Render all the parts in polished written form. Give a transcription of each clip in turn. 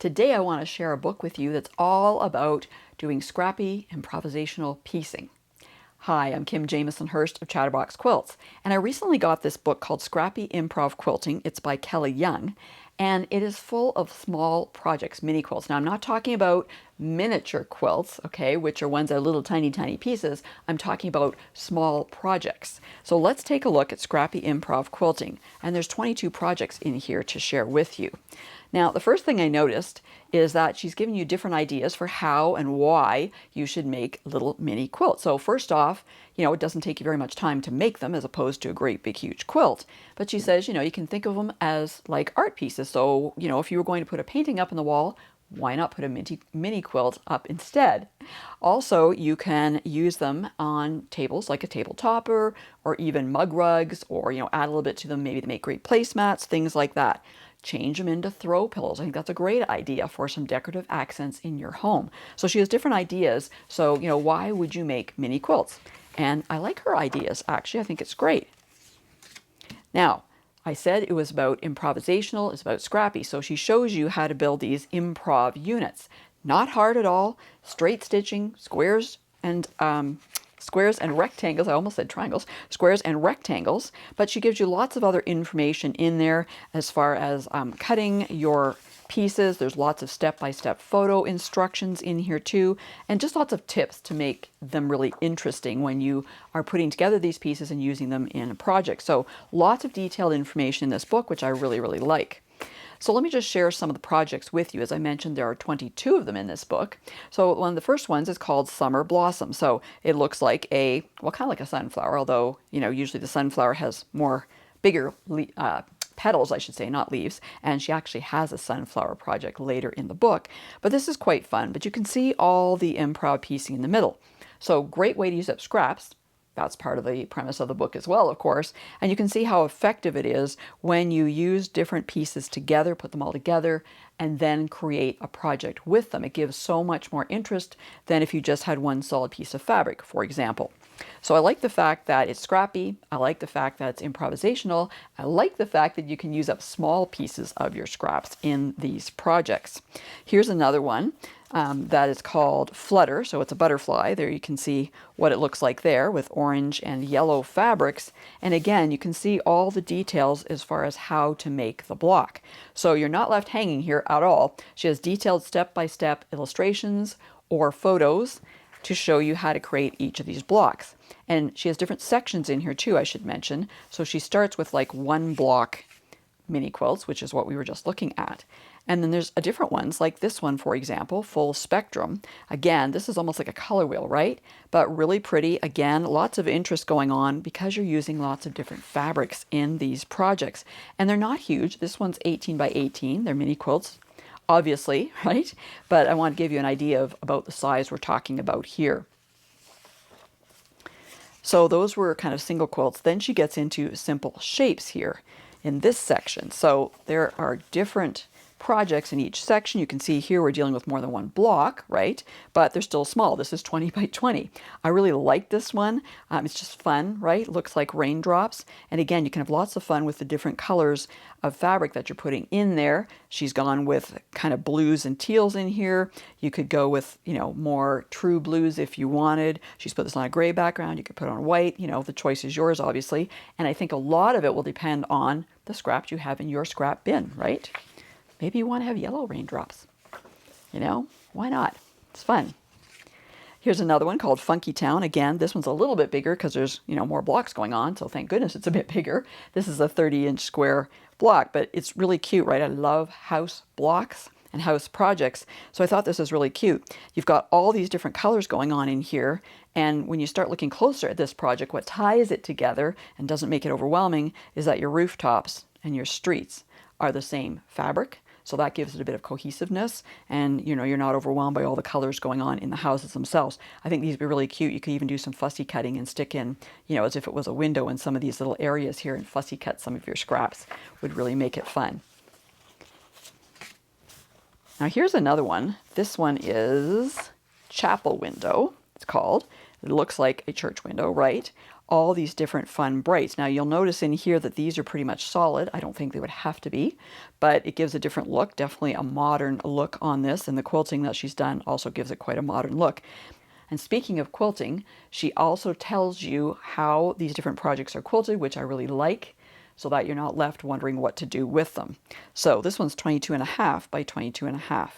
Today I want to share a book with you that's all about doing scrappy improvisational piecing. Hi, I'm Kim Jamison Hurst of Chatterbox Quilts, and I recently got this book called Scrappy Improv Quilting. It's by Kelly Young, and it is full of small projects, mini quilts. Now, I'm not talking about miniature quilts, okay, which are ones that are little tiny pieces. I'm talking about small projects. So let's take a look at Scrappy Improv Quilting, and there's 22 projects in here to share with you. Now, the first thing I noticed is that she's giving you different ideas for how and why you should make little mini quilts. So first off, it doesn't take you very much time to make them as opposed to a great big huge quilt. But she says, you can think of them as like art pieces. So, if you were going to put a painting up on the wall, why not put a mini quilt up instead? Also, you can use them on tables like a table topper or even mug rugs, or, add a little bit to them, maybe to make great placemats, things like that. Change them into throw pillows. I think that's a great idea for some decorative accents in your home. So she has different ideas. So, why would you make mini quilts? And I like her ideas, actually. I think it's great. Now, I said it was about improvisational, it's about scrappy. So she shows you how to build these improv units. Not hard at all, straight stitching, squares and rectangles. I almost said triangles, squares and rectangles, but she gives you lots of other information in there as far as cutting your pieces. There's lots of step-by-step photo instructions in here too, and just lots of tips to make them really interesting when you are putting together these pieces and using them in a project. So lots of detailed information in this book, which I really like. So let me just share some of the projects with you. As I mentioned, there are 22 of them in this book. So one of the first ones is called Summer Blossom. So it looks like kind of like a sunflower, although, usually the sunflower has bigger petals, I should say, not leaves. And she actually has a sunflower project later in the book. But this is quite fun. But you can see all the improv piecing in the middle. So great way to use up scraps. That's part of the premise of the book as well, of course. And you can see how effective it is when you use different pieces together, put them all together, and then create a project with them. It gives so much more interest than if you just had one solid piece of fabric, for example. So I like the fact that it's scrappy. I like the fact that it's improvisational. I like the fact that you can use up small pieces of your scraps in these projects. Here's another one. That is called Flutter. So it's a butterfly. There you can see what it looks like there with orange and yellow fabrics. And again, you can see all the details as far as how to make the block. So you're not left hanging here at all. She has detailed step-by-step illustrations or photos to show you how to create each of these blocks. And she has different sections in here too, I should mention. So she starts with like one block mini quilts, which is what we were just looking at. And then there's different ones, like this one, for example, Full Spectrum. Again, this is almost like a color wheel, right? But really pretty. Again, lots of interest going on because you're using lots of different fabrics in these projects. And they're not huge. This one's 18 by 18. They're mini quilts, obviously, right? But I want to give you an idea of about the size we're talking about here. So those were kind of single quilts. Then she gets into simple shapes here in this section. So there are different projects in each section. You can see here we're dealing with more than one block, right? But they're still small. This is 20 by 20. I really like this one. It's just fun, right? It looks like raindrops. And again, you can have lots of fun with the different colors of fabric that you're putting in there. She's gone with kind of blues and teals in here. You could go with, more true blues if you wanted. She's put this on a gray background. You could put it on white. The choice is yours, obviously. And I think a lot of it will depend on the scraps you have in your scrap bin, right? Maybe you want to have yellow raindrops. Why not? It's fun. Here's another one called Funky Town. Again, this one's a little bit bigger because there's, more blocks going on. So thank goodness it's a bit bigger. This is a 30-inch square block, but it's really cute, right? I love house blocks and house projects. So I thought this was really cute. You've got all these different colors going on in here. And when you start looking closer at this project, what ties it together and doesn't make it overwhelming is that your rooftops and your streets are the same fabric. So that gives it a bit of cohesiveness, and you're not overwhelmed by all the colors going on in the houses themselves. I think these would be really cute. You could even do some fussy cutting and stick in, as if it was a window in some of these little areas here, and fussy cut some of your scraps would really make it fun. Now here's another one. This one is Chapel Window, it's called. It looks like a church window, right? All these different fun brights. Now you'll notice in here that these are pretty much solid. I don't think they would have to be, but it gives a different look, definitely a modern look on this, and the quilting that she's done also gives it quite a modern look. And speaking of quilting, she also tells you how these different projects are quilted, which I really like, so that you're not left wondering what to do with them. So this one's 22.5 by 22.5.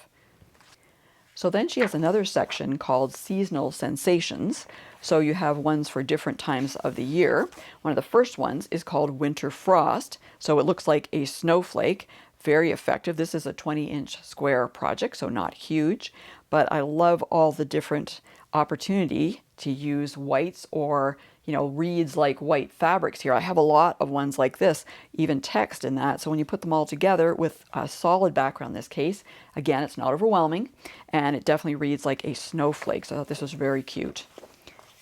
So then she has another section called Seasonal Sensations. So you have ones for different times of the year. One of the first ones is called Winter Frost. So it looks like a snowflake. Very effective. This is a 20-inch square project, so not huge. But I love all the different opportunity to use whites or, reeds like white fabrics here. I have a lot of ones like this, even text in that. So when you put them all together with a solid background in this case, again, it's not overwhelming, and it definitely reads like a snowflake. So I thought this was very cute.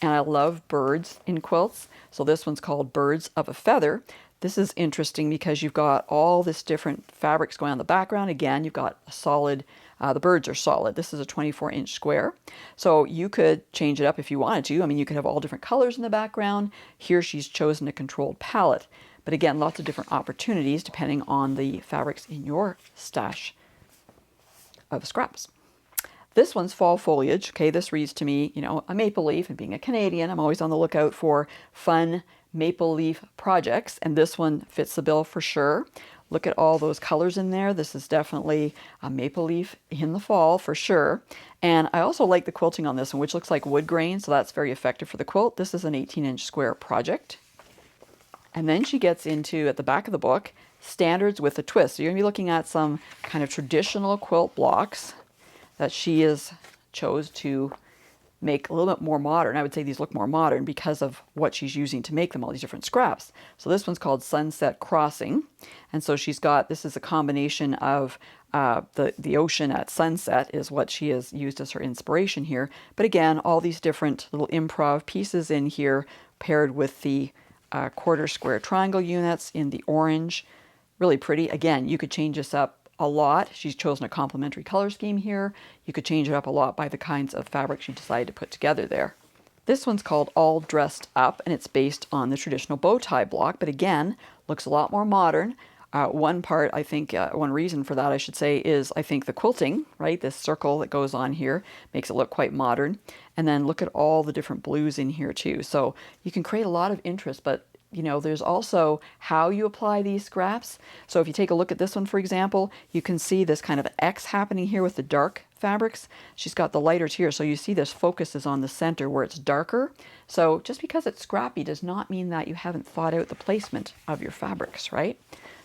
And I love birds in quilts. So this one's called Birds of a Feather. This is interesting because you've got all this different fabrics going on in the background. Again, you've got a solid, the birds are solid. This is a 24-inch square. So you could change it up if you wanted to. I mean, you could have all different colors in the background. Here she's chosen a controlled palette. But again, lots of different opportunities depending on the fabrics in your stash of scraps. This one's Fall Foliage. Okay, this reads to me, a maple leaf, and being a Canadian, I'm always on the lookout for fun maple leaf projects, and this one fits the bill for sure. Look at all those colors in there. This is definitely a maple leaf in the fall for sure. And I also like the quilting on this one, which looks like wood grain, so that's very effective for the quilt. This is an 18-inch square project. And then she gets into, at the back of the book, Standards with a Twist. So you're going to be looking at some kind of traditional quilt blocks that she has chose to make a little bit more modern. I would say these look more modern because of what she's using to make them, all these different scraps. So this one's called Sunset Crossing. And so she's got, this is a combination of the ocean at sunset is what she has used as her inspiration here. But again, all these different little improv pieces in here paired with the quarter square triangle units in the orange. Really pretty. Again, you could change this up a lot. She's chosen a complementary color scheme here. You could change it up a lot by the kinds of fabrics you decide to put together there. This one's called All Dressed Up, and it's based on the traditional bow tie block, but again, looks a lot more modern. One part, I think, one reason for that, I should say, is I think the quilting, right? This circle that goes on here makes it look quite modern. And then look at all the different blues in here too. So you can create a lot of interest, but there's also how you apply these scraps. So if you take a look at this one, for example, you can see this kind of X happening here with the dark fabrics. She's got the lighters here, so you see this focus is on the center where it's darker. So just because it's scrappy does not mean that you haven't thought out the placement of your fabrics, right?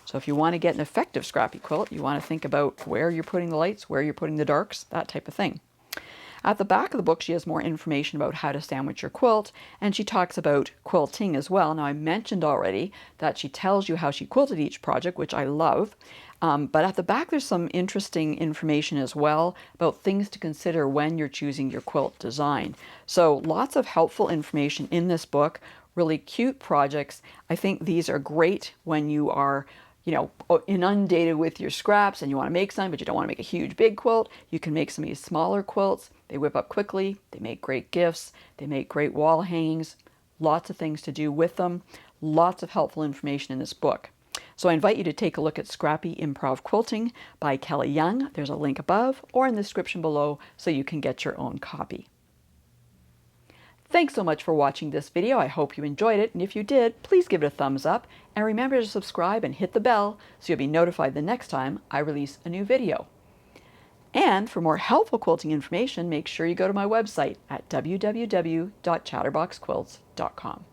So if you want to get an effective scrappy quilt, you want to think about where you're putting the lights, where you're putting the darks, that type of thing. At the back of the book, she has more information about how to sandwich your quilt, and she talks about quilting as well. Now, I mentioned already that she tells you how she quilted each project, which I love. But at the back, there's some interesting information as well about things to consider when you're choosing your quilt design. So lots of helpful information in this book, really cute projects. I think these are great when you are inundated with your scraps and you want to make some, but you don't want to make a huge big quilt. You can make some of these smaller quilts. They whip up quickly. They make great gifts. They make great wall hangings. Lots of things to do with them. Lots of helpful information in this book. So I invite you to take a look at Scrappy Improv Quilting by Kelly Young. There's a link above or in the description below so you can get your own copy. Thanks so much for watching this video. I hope you enjoyed it, and if you did, please give it a thumbs up, and remember to subscribe and hit the bell so you'll be notified the next time I release a new video. And for more helpful quilting information, make sure you go to my website at www.chatterboxquilts.com.